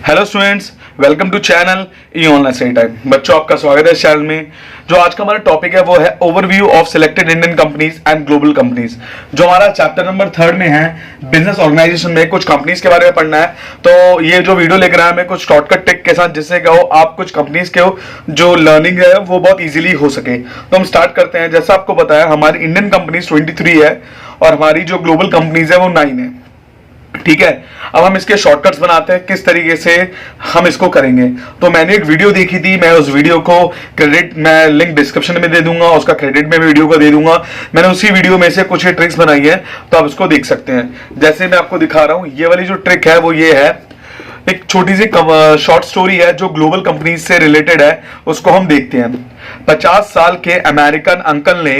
Hello students, welcome to channel E online study time. बच्चों, आपका स्वागत है इस चैनल में। जो आज का हमारा टॉपिक है वो है overview of selected Indian companies and global companies. जो हमारा चैप्टर नंबर 3 में है, बिजनेस ऑर्गेनाइजेशन में कुछ कंपनीज के बारे में पढ़ना है। तो ये जो वीडियो लेकर आया मैं कुछ शॉर्टकट ट्रिक के साथ, जिससे क्या हो आप कुछ कंपनीज के हो जो लर्निंग है वो बहुत ईजिली हो सके। तो हम स्टार्ट करते हैं। जैसा आपको बताया, हमारी इंडियन कंपनीज 23 है और हमारी जो ग्लोबल कंपनीज है वो 9 है। ठीक है, अब हम इसके शॉर्टकट्स बनाते हैं, किस तरीके से हम इसको करेंगे। तो मैंने एक वीडियो देखी थी, मैं उस वीडियो को क्रेडिट मैं लिंक डिस्क्रिप्शन में दे दूंगा, उसका क्रेडिट मैं वीडियो को दे दूंगा। मैंने उसी वीडियो में से कुछ ट्रिक्स बनाई है, तो आप इसको देख सकते हैं। जैसे मैं आपको दिखा रहा हूं, ये वाली जो ट्रिक है वो ये है, एक छोटी सी शॉर्ट स्टोरी है जो ग्लोबल कंपनीज से रिलेटेड है, उसको हम देखते हैं। 50 साल के अमेरिकन अंकल ने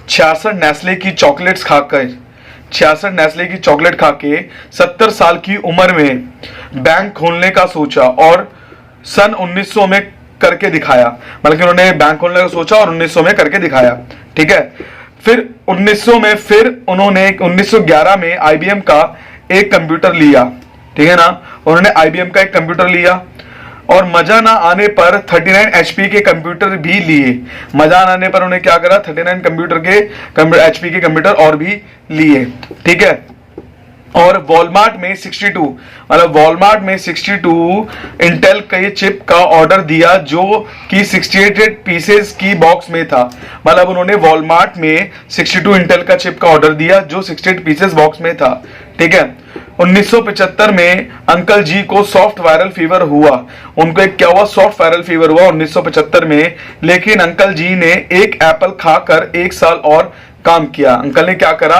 66 नेस्ले की चॉकलेट्स खाकर 70 साल की उम्र में बैंक खोलने का सोचा और सन 1900 में करके दिखाया। मतलब कि उन्होंने बैंक खोलने का सोचा और 1900 में करके दिखाया। ठीक है, फिर 1900 में उन्होंने 1911 में आईबीएम का एक कंप्यूटर लिया। ठीक है ना, उन्होंने आईबीएम का एक कंप्यूटर लिया और मजा ना आने पर 39 एचपी के कंप्यूटर भी लिए। मजा ना आने पर उन्हें क्या करा, 39 एचपी के कंप्यूटर और भी लिए। ठीक है, और वॉलमार्ट में 62 इंटेल के चिप का ऑर्डर दिया जो कि 68 पीसेस की बॉक्स में था। मतलब उन्होंने वॉलमार्ट में 62 इंटेल का चिप का ऑर्डर दिया जो 68 पीसेस बॉक्स में था। ठीक है, 1975 में अंकल जी को सॉफ्ट वायरल फीवर हुआ। उनको एक क्या हुआ, सॉफ्ट वायरल फीवर हुआ 1975 में। लेकिन अंकल जी ने एक एप्पल खाकर 1 साल और काम किया। अंकल ने क्या करा,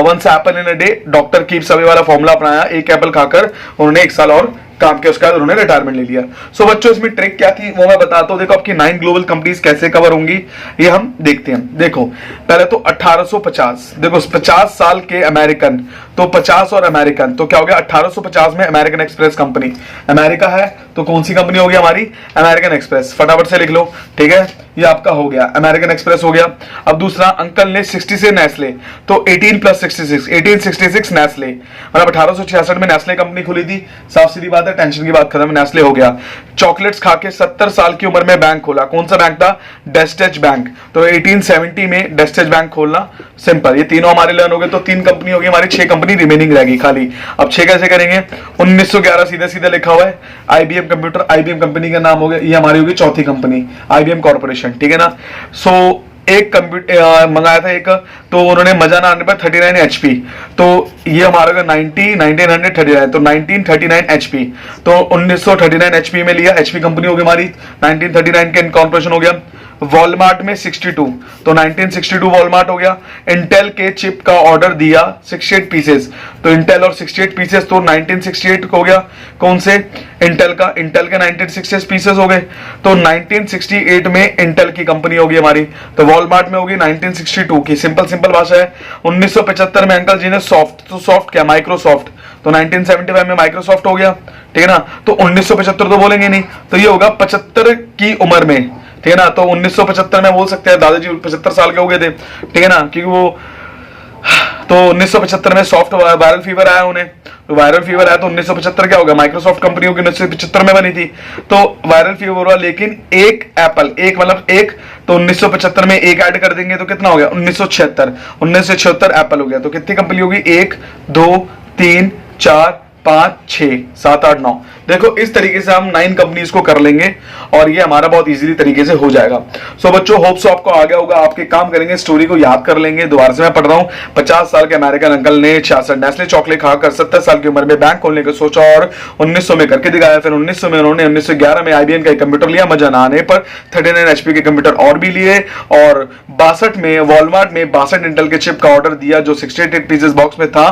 once apple in a day doctor keeps away वाला फॉर्मूला अपनाया। एक एप्पल खाकर उन्होंने 1 साल और काम किया, उसके बाद उन्होंने रिटायरमेंट ले लिया। सो बच्चों, इसमें ट्रिक क्या थी वो मैं बताता हूं। देखो, आपकी 9 ग्लोबल कंपनीज कैसे कवर होंगी ये हम देखते हैं। देखो, पहले तो 1850, देखो 50 साल के अमेरिकन, तो 50 और अमेरिकन, तो क्या हो गया 1850 में अमेरिकन एक्सप्रेस कंपनी। अमेरिका है तो कौन सी कंपनी होगी हमारी, अमेरिकन एक्सप्रेस। फटाफट से लिख लो। ठीक है, ये आपका हो गया, अमेरिकन एक्सप्रेस हो गया। अब दूसरा, अंकल ने 60 से नेस्ले, तो 18 + 66 1866 नेस्ले। मतलब 1866 में नेस्ले कंपनी खुली थी। साफ सीधी बात है, टेंशन की बात खत्म, नेस्ले हो गया। चॉकलेट्स खा के 70 साल की उम्र में बैंक खोला। कौन सा बैंक था, डेस्टेज बैंक। तो 1870 में डेस्टेज बैंक खोलना, सिंपल। ये तीनों हमारे लर्न हो गए। तो 3 कंपनी होगी हमारी, 6 कंपनी रिमेनिंग रहेगी खाली। अब 6 कैसे करेंगे, 1911 सीधे सीधे लिखा हुआ है। आईबीएम कंप्यूटर, आईबीएम कंपनी का नाम हो गया, ये हमारी होगी चौथी कंपनी, आईबीएम कॉर्पोरेशन। ठीक है ना। सो एक कंप्यूटर मंगाया था एक, तो उन्होंने मजा ना आने पर 39 एचपी, तो ये हमारा 1939 तो 1939 एचपी, तो 1939 एचपी में लिया। एचपी कंपनी होगी हमारी, 1939 के इनकॉर्पोरेशन हो गया। वॉलमार्ट में 62, तो 1962 वॉलमार्ट हो गया। इंटेल के चिप का ऑर्डर दिया 68 पीसेस, तो इंटेल और 68 पीसेस, तो 1968 हो गया। कौन से, इंटेल का, इंटेल के 1968 पीसेस हो गए। तो 1968 में इंटेल की कंपनी होगी हमारी, तो वॉलमार्ट में होगी 1962 की। सिंपल भाषा है। 1975 में अंकल जी ने सॉफ्ट क्या, माइक्रोसॉफ्ट, तो 1975 में माइक्रोसॉफ्ट हो गया। ठीक है ना। तो 1975 तो बोलेंगे नहीं, तो ये होगा 75 की उम्र में। ठीक है ना, तो 1975 में बोल सकते हैं, दादाजी 75 साल के हो गए थे। ठीक है ना, क्योंकि वो तो 1975 में सॉफ्ट वायरल फीवर आया उन्हें, तो वायरल फीवर आया तो 1975 क्या हो गया, माइक्रोसॉफ्ट कंपनी होगी 1975 में बनी थी, तो वायरल फीवर हुआ। लेकिन एक एप्पल, एक मतलब एक, तो 1975 में एक ऐड कर देंगे तो कितना हो गया, 1976 एप्पल हो गया। तो कितनी कंपनी होगी, 1 2 3 4 5 6 7 8 9। देखो, इस तरीके से हम 9 कंपनीज को कर लेंगे और ये हमारा बहुत इजीली तरीके से हो जाएगा। सो बच्चों, होप सो आपको आ गया होगा। आपके काम करेंगे, स्टोरी को याद कर लेंगे। दोबारा से मैं पढ़ रहा हूं। 50 साल के अमेरिकन अंकल ने 66 नेस्ले चॉकलेट खाकर 70 साल की उम्र में बैंक खोलने का सोचा और 1900 में करके दिखाया। फिर 1900 में उन्होंने 1911 में आईबीएम का एक कंप्यूटर लिया। मजा ना आने पर 39 एचपी के कंप्यूटर और भी लिए। और 62 में वॉलमार्ट में 62 इंटेल के चिप का ऑर्डर दिया जो 68 पीसेस बॉक्स में था।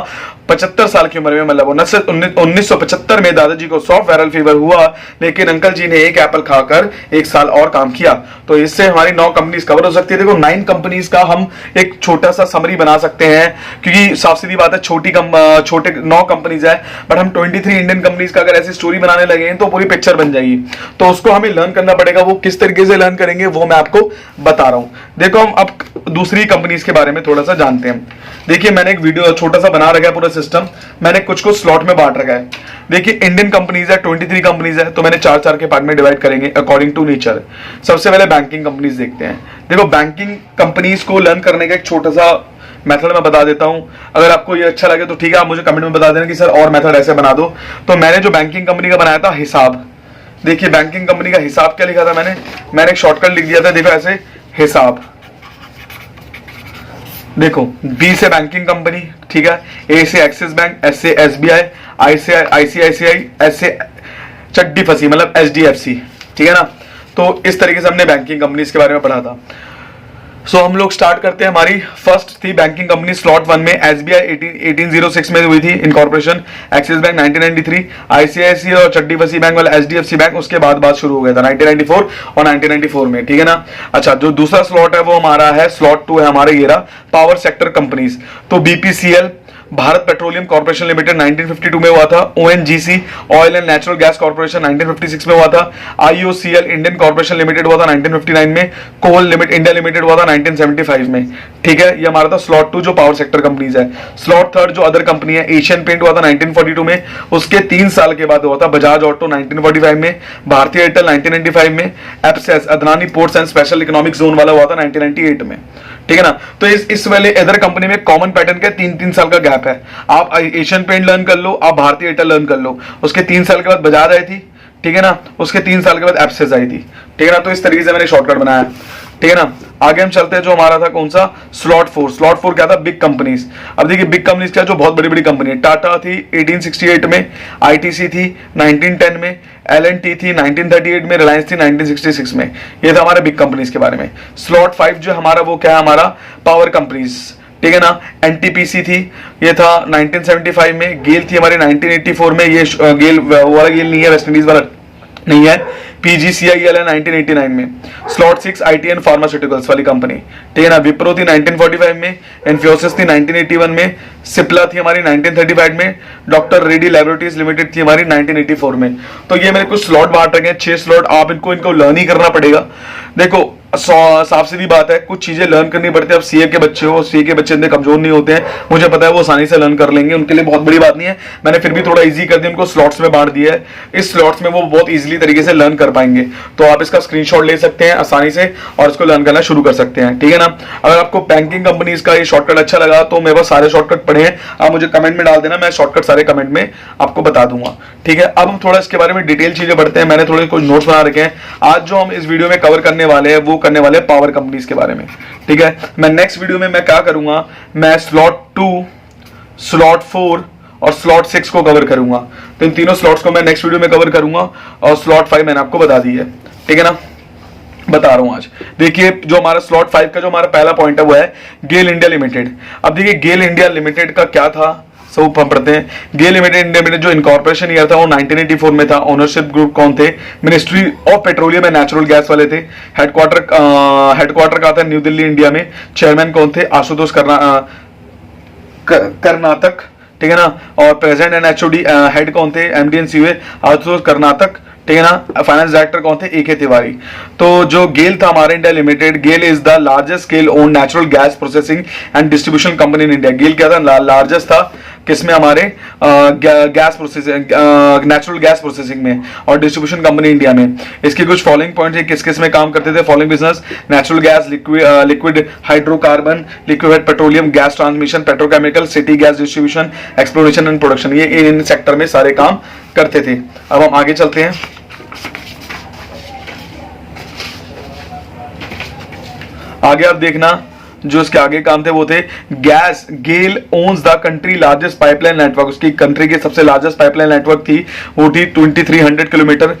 75 साल की उम्र में, मतलब 1975 में दादाजी को सॉफ्ट वायरल फीवर हुआ, लेकिन अंकल जी ने एक एप्पल खाकर 1 साल और काम किया। तो इससे हमारी 9 कंपनीज कवर हो सकती है। देखो, 9 कंपनीज का हम एक छोटा सा समरी बना सकते हैं, क्योंकि साफ सीधी बात है, छोटे 9 कंपनीज है, बट हम 23 इंडियन कंपनीज का अगर ऐसी स्टोरी बनाने लगे तो पूरी पिक्चर बन जाएगी। तो उसको हमें लर्न करना पड़ेगा। वो किस तरीके से लर्न करेंगे वो मैं आपको बता रहा हूं। देखो, हम अब दूसरी कंपनीज के बारे में थोड़ा सा जानते हैं। देखिए, मैंने एक वीडियो छोटा सा बना रखा है पूरा सिस्टम, मैंने कुछ को स्लॉट में बांट रखा है। देखिए इंडियन कंपनीज है, 23 कंपनीज है, तो मैंने 4-4 के पार्ट में डिवाइड करेंगे अकॉर्डिंग टू नेचर। सबसे पहले बैंकिंग कंपनीज देखते हैं। देखो बैंकिंग कंपनीज को लर्न करने का एक छोटा सा मेथड मैं बता देता हूं। अगर आपको ये अच्छा लगे तो ठीक है, आप मुझे कमेंट में बता देना कि सर और मेथड ऐसे बना दो। तो मैंने जो बैंकिंग कंपनी का बनाया था हिसाब, देखिए बैंकिंग कंपनी का हिसाब क्या लिखा था मैंने एक शॉर्टकट लिख दिया था, देखो ऐसे हिसाब। देखो बी से बैंकिंग कंपनी, ठीक है, ए से एक्सिस बैंक, एस से एसबीआई, आई से आईसीआईसीआई, एस से चड्डी फंसी मतलब एचडीएफसी, ठीक है ना। तो इस तरीके से हमने बैंकिंग कंपनीज के बारे में पढ़ा था। सो हम लोग स्टार्ट करते हैं। हमारी फर्स्ट थी बैंकिंग कंपनी स्लॉट 1 में एसबीआई 1806 में हुई थी इनकॉर्पोरेशन, एक्सिस बैंक 1993, आईसीआईसी और चड्डी फंसी बैंक वाला एचडीएफसी बैंक उसके बाद बात शुरू हो गया था 1994 और 1994 में, ठीक है ना। अच्छा, जो दूसरा स्लॉट है वो हमारा है स्लॉट 2 है हमारे, ये रहा पावर सेक्टर कंपनीज। तो BPCL Bharat petroleum corporation limited 1952 में हुआ था, ONGC oil and natural gas corporation 1956 में हुआ था, आईओसीएल इंडियन कॉर्पोरेशन लिमिटेड हुआ था 1959 में, कोल लिमिटेड इंडिया लिमिटेड हुआ था 1975 में, ठीक है। ये हमारा था स्लॉट 2 जो पावर सेक्टर कंपनीज है। स्लॉट 3 जो अदर कंपनी है, एशियन पेंट हुआ था 1942 में, उसके 3 साल के बाद हुआ था बजाज ऑटो 1945 में, भारतीय एयरटेल 1995 में, एप्सेस Adani ports and special economic zone वाला हुआ था 1998 में, ठीक है ना। तो इस वाले अदर कंपनी में कॉमन पैटर्न का 3-3 साल का गैप है। आप एशियन पेंट लर्न कर लो, आप भारतीय एयरटेल लर्न कर लो, उसके 3 साल के बाद बजाज आई थी, ठीक है ना, उसके 3 साल के बाद एप्सेस आई थी, ठीक है ना। तो इस तरीके से मैंने शॉर्टकट बनाया, ठीक है ना। आगे हम चलते हैं, जो हमारा था कौन सा स्लॉट 4। स्लॉट 4 क्या था, बिग कंपनीज। अब देखिए बिग कंपनीज क्या, जो बहुत बड़ी बड़ी कंपनी है। टाटा थी 1868 में, आईटीसी थी 1910 में, एलएनटी थी 1938 में, रिलायंस थी 1966 में। ये था हमारे बिग कंपनीज के बारे में। स्लॉट 5 जो हमारा वो क्या है हमारा पावर कंपनीज, ठीक है ना। एनटीपीसी थी, ये था 1975 में, गेल थी हमारे 1984 में, ये गेल वाला गेल नहीं है, वेस्ट इंडीज वाला नहीं है, पीजीसीआईएल है 1989 में। स्लॉट 6 आईटीएन फार्मास्यूटिकल्स वाली कंपनी, ठीक है ना। विप्रो थी 1945 में, इन्फोसिस थी 1981 में, सिप्ला थी हमारी 1935 में, डॉक्टर रेड्डी लैबोरेटरीज लिमिटेड थी हमारी 1984 में। तो ये मैंने कुछ स्लॉट बांट रखे हैं, 6 स्लॉट। आप इनको लर्न ही करना पड़ेगा। देखो साफ सीधी बात है, कुछ चीजें लर्न करनी पड़ती है। अब सीए के बच्चे हो, सीए के बच्चे इतने कमजोर नहीं होते हैं, मुझे पता है वो आसानी से लर्न कर लेंगे, उनके लिए बहुत बड़ी बात नहीं है। मैंने फिर भी थोड़ा इजी कर दिया, उनको स्लॉट्स में बांट दिया है। इस स्लॉट्स में वो बहुत इजीली तरीके से लर्न कर पाएंगे। तो आप इसका स्क्रीनशॉट ले सकते हैं आसानी से और इसको लर्न करना शुरू कर सकते हैं, ठीक है ना। अगर आपको बैंकिंग कंपनीज का ये शॉर्टकट अच्छा लगा तो मेरे पास सारे शॉर्टकट पड़े हैं, आप मुझे कमेंट में डाल देना, मैं शॉर्टकट सारे कमेंट में आपको बता दूंगा, ठीक है। अब हम थोड़ा इसके बारे में डिटेल चीजें बढ़ते हैं। मैंने थोड़े कुछ नोट्स बना रखे हैं। आज जो हम इस वीडियो में कवर करने वाले हैं वो करने वाले हैं पावर कंपनीज के बारे में, ठीक है। मैं नेक्स्ट वीडियो में मैं क्या करूंगा, मैं स्लॉट 2, स्लॉट 4 और स्लॉट 6 को कवर करूंगा। तो इन तीनों स्लॉट्स को मैं नेक्स्ट वीडियो में कवर करूंगा और स्लॉट 5 मैंने आपको बता दी है, ठीक है ना, बता रहा हूं आज। देखिए जो हमारा स्लॉट 5 का जो हमारा पहला पॉइंट है वो है गेल इंडिया लिमिटेड। अब देखिए गेल इंडिया लिमिटेड का क्या था, सब हम पढ़ते हैं। गेल इंडिया लिमिटेड जो इनकॉर्पोरेशन ईयर था वो 1984 में था। ओनरशिप ग्रुप कौन थे, ministry of petroleum and natural gas वाले थे। हेडक्वार्टर का था न्यू दिल्ली इंडिया में। चेयरमैन कौन थे, आशुतोष कर्नाटक, ठीक है ना। और प्रेसिडेंट एंड एचओडी हेड कौन थे, MD and COA Ashutosh Karnataka, ठीक है ना। फाइनेंस डायरेक्टर कौन थे, ए के तिवारी। तो जो गेल था हमारा India limited, GAIL is the largest scale own natural gas processing and distribution company in India. GAIL क्या था, लार्जेस्ट था किसमें, हमारे gas processing, natural gas processing में और डिस्ट्रीब्यूशन कंपनी इंडिया में। इसके कुछ फॉलोइंग पॉइंट्स है, किस किस में काम करते थे, following business, natural gas, liquid hydrocarbon, liquid petroleum, gas transmission, petrochemical, city gas distribution, exploration and production, ये इन सेक्टर में सारे काम करते थे। अब हम आगे चलते हैं। आगे आप देखना जो इसके आगे काम थे वो थे gas. GAIL owns the country largest pipeline network. उसकी कंट्री की सबसे लार्जेस्ट पाइपलाइन नेटवर्क थी वो थी 2300 kilometre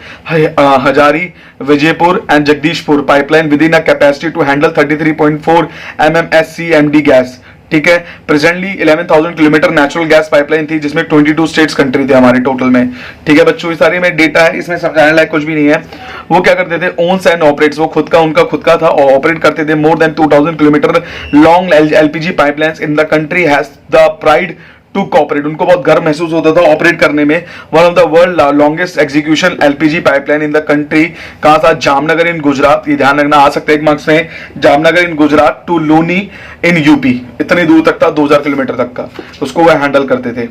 Hazira Vijaypur and Jagdishpur pipeline with in a capacity to handle 33.4 MMSCMD gas, ठीक है। Presently 11,000 kilometre natural gas pipeline थी जिसमें 22 स्टेट्स कंट्री थे हमारे टोटल में, ठीक है बच्चों। ये सारे में डेटा है, इसमें समझाने लायक कुछ भी नहीं है। वो क्या करते थे, ओन्स एंड ऑपरेट्स, वो उनका खुद का था और ऑपरेट करते थे more than 2000 kilometre long LPG pipelines in the country has the pride to cooperate, उनको बहुत गर्व महसूस होता था ऑपरेट करने में। One of the world longest execution LPG pipeline in the country, कहा था जामनगर इन गुजरात, ये ध्यान रखना, आ सकता है एक मार्क्स में, Jamnagar in Gujarat to Luni in UP, इतनी दूर तक था, 2000 किलोमीटर तक का, उसको वह हैंडल करते थे।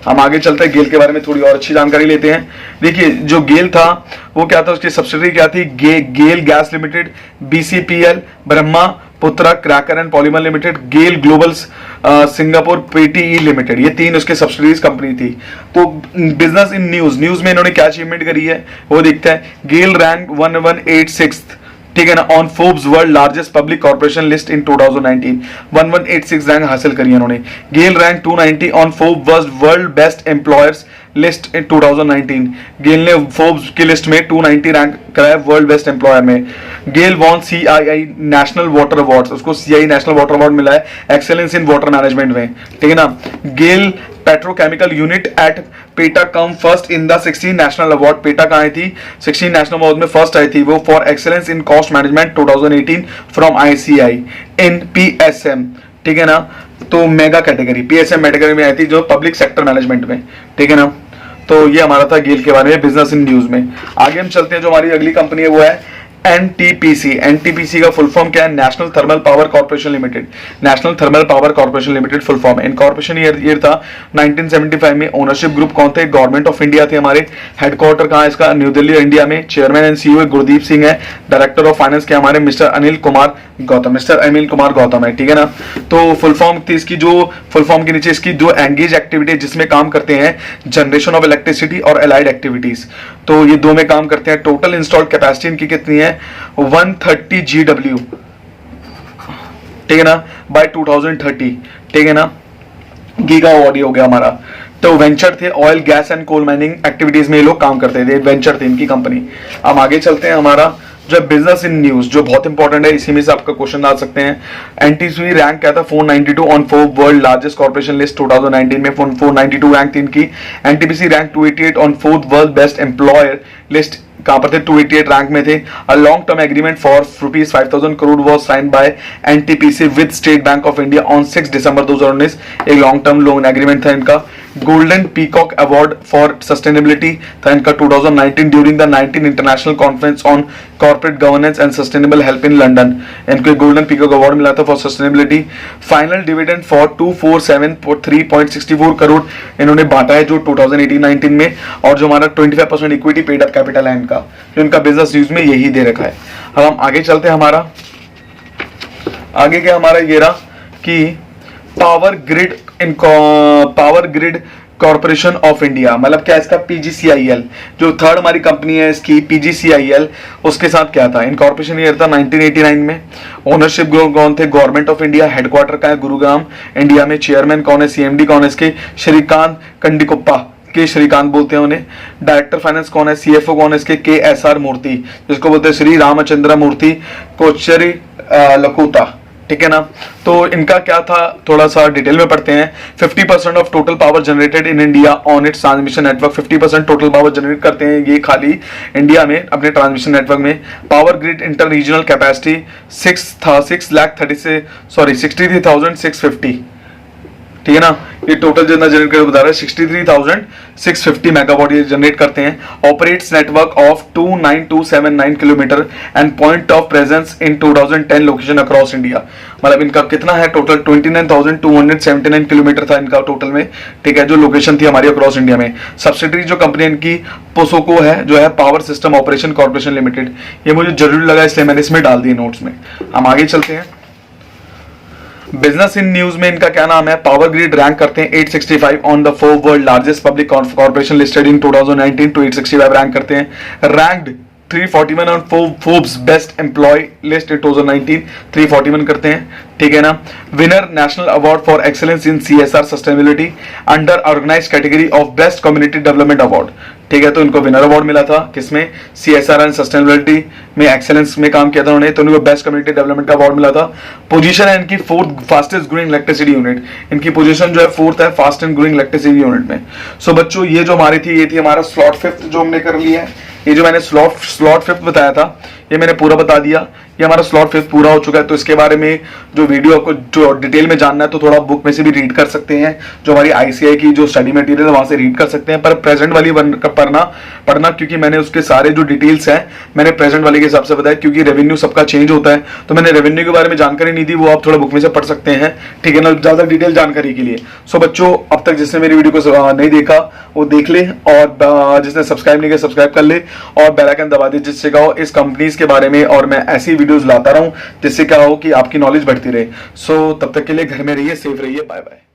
हम आगे चलते हैं, गेल के बारे में थोड़ी और अच्छी जानकारी लेते हैं। देखिए जो गेल था वो क्या था, उसकी सब्सिडरी क्या थी, GAIL gas limited, BCPL, Brahmaputra cracker and polymer limited, GAIL global Singapore PTE limited, ये तीन उसके सब्सिडरीज कंपनी थी। तो बिजनेस इन न्यूज में इन्होंने क्या अचीवमेंट करी है वो देखते हैं। गेल रैंक 1186, ठीक है ना, on Forbes world largest public corporation list in 2019, 1186 rank हासिल करी है उन्होंने। GAIL rank 290 on Forbes world best employers list in 2019, GAIL ने फोर्ब्स की लिस्ट में 290 रैंक कराया वर्ल्ड बेस्ट एम्प्लॉयर में। GAIL won CII national water awards, उसको सीआई नेशनल वाटर अवार्ड मिला है एक्सेलेंस इन वाटर मैनेजमेंट में, ठीक है ना। GAIL petrochemical unit at Pata come first in the 16 national award, Pata कहाँ आई थी, 16 नेशनल अवार्ड में फर्स्ट आई थी वो, for excellence in cost management 2018 from ICI in PSM, ठीक है ना। तो मेगा कैटेगरी पीएसएम कैटेगरी में आई थी जो पब्लिक सेक्टर मैनेजमेंट में, ठीक है ना। तो ये हमारा था गेल के बारे में बिजनेस इन न्यूज में। आगे हम चलते हैं, जो हमारी अगली कंपनी है वो है एनटीपीसी। एनटीपीसी का फुल फॉर्म क्या है, national thermal power corporation limited, national thermal power corporation limited full form है। इनकॉर्पोरेशन ईयर था 1975 में। ओनरशिप ग्रुप कौन थे, गवर्नमेंट ऑफ इंडिया थे हमारे। हेडक्वार्टर कहाँ है इसका, न्यू दिल्ली इंडिया में। Chairman and CEO Gurdeep Singh है। डायरेक्टर ऑफ फाइनेंस के हमारे मिस्टर अनिल कुमार गौतम है, ठीक है ना। तो फुल फॉर्म थी इसकी, जो फुल फॉर्म के नीचे इसकी जो एंगेज एक्टिविटी जिसमें काम करते हैं, जनरेशन ऑफ इलेक्ट्रिसिटी और एलाइड एक्टिविटीज, तो ये दो में काम करते हैं। टोटल इंस्टॉल्ड कैपेसिटी इनकी कितनी है, 130 GW, ठीक है ना, बाय 2030, ठीक है ना, गीगावाट हो गया हमारा। तो वेंचर थे, oil gas and coal mining activities में ये लोग काम करते थे, वेंचर थे इनकी कंपनी। अब आगे चलते हैं, हमारा जो बिजनेस इन न्यूज जो बहुत इंपॉर्टेंट है, इसी में से आपका क्वेश्चन आ सकते हैं। एनटीपीसी रैंक क्या था, 492 on Forbes world largest corporation list 2019 में 492 रैंक थी इनकी। NTPC rank 288 on Forbes world best employer list, कहां पर थे, 288 रैंक में थे। A long term agreement for ₹5,000 crore was signed by NTPC with state bank of India on 6 दिसंबर 2019, एक long term loan agreement था इनका। Golden peacock award for sustainability था इनका 2019 during the 19 international conference on corporate governance and sustainable help in London, इनको golden peacock award मिला था for sustainability. Final dividend for 247.364 crore इन्होंने बांटा है जो 2018-19 में, और जो हमारा 25% इक्विटी पेड अप कैपिटल है इनका, जो इनका बिजनेस न्यूज में यही दे रखा है। अब हम आगे चलते हैं, हमारा आगे क्या हमारा ये रहा कि power grid corporation of India, मतलब क्या इसका पीजीसीआईएल, जो थर्ड हमारी कंपनी है इसकी पीजीसीआईएल, उसके साथ क्या था, इनकॉर्पोरेशन ईयर था 1989 में। ओनरशिप ग्रुप कौन थे, गवर्नमेंट ऑफ इंडिया। हेडक्वार्टर का है गुरुग्राम इंडिया में। चेयरमैन कौन है, सीएमडी कौन है इसके, श्रीकांत कंडिकुप्पा, के श्रीकांत बोलते हैं उन्हें। डायरेक्टर फाइनेंस कौन है, सीएफओ कौन है इसके, KSR मूर्ति, जिसको बोलते हैं श्री रामचंद्र मूर्ति कोचरी लखोता, ठीक है ना। तो इनका क्या था, थोड़ा सा डिटेल में पढ़ते हैं। 50% of total power generated in India on it's transmission network, 50% total power generate करते हैं ये खाली इंडिया में अपने ट्रांसमिशन नेटवर्क में। Power grid inter regional capacity 63,650, ठीक है ना। ये टोटल जितना जनरेट कर बता रहा है 63,650 मेगावाट ये जनरेट करते हैं। Operates network of 29279 kilometre and point of presence in 2010 location across India, मतलब इनका कितना है टोटल 29,279 किलोमीटर था इनका टोटल में, ठीक है, जो लोकेशन थी हमारी अक्रॉस इंडिया में। सब्सिडरी जो कंपनी इनकी पोसोको है, जो है power system operation corporation limited, ये मुझे जरूरी लगा इसलिए मैंने इसमें डाल दिए नोट्स में। हम आगे चलते हैं, बिजनेस इन न्यूज में इनका क्या नाम है, पावर ग्रिड रैंक करते हैं 865 on the Forbes world largest public corporation listed in 2019 to 865 rank करते हैं। Ranked 341 on Forbes best employ list in 2019, 341 करते हैं, ठीक है ना। Winner national award for excellence in CSR sustainability under organised category of best community development award, ठीक है। तो इनको विनर अवार्ड मिला था किसमें, CSR एंड सस्टेनेबिलिटी में एक्सेलेंस में काम किया था उन्होंने, तो उनको बेस्ट कम्युनिटी डेवलपमेंट का अवार्ड मिला था। पोजीशन है इनकी 4th fastest growing electricity unit, इनकी पोजीशन जो है 4th है fast and growing electricity unit में। सो बच्चों ये जो हमारी थी, ये थी हमारा स्लॉट 5th जो हमने कर लिया है। ये जो मैंने स्लॉट 5th बताया था ये मैंने पूरा बता दिया। ये हमारा स्लॉट फेज पूरा हो चुका है। तो इसके बारे में जो वीडियो आपको जो डिटेल में जानना है तो थोड़ा बुक में से भी रीड कर सकते हैं, जो हमारी ICAI की जो स्टडी मटेरियल है वहां से रीड कर सकते हैं। पर प्रेजेंट वाली पढ़ना क्योंकि मैंने उसके सारे जो डिटेल्स हैं मैंने प्रेजेंट वाले के हिसाब से बताया, क्योंकि रेवेन्यू सबका चेंज होता है तो मैंने रेवेन्यू के बारे में जानकारी नहीं दी, वो आप थोड़ा बुक में से पढ़ सकते हैं, ठीक है ना, ज्यादा डिटेल जानकारी के लिए। सो बच्चों, अब तक जिसने मेरी वीडियो को नहीं देखा वो देख ले, और जिसने सब्सक्राइब नहीं किया सब्सक्राइब कर ले और बेल आइकन दबा दे, जिससे क्या हो इस कंपनीज के बारे में और मैं ऐसी वीडियोस लाता रहूं जिससे क्या हो कि आपकी नॉलेज बढ़ती रहे। सो तब तक के लिए घर में रहिए, सेफ रहिए, बाय बाय।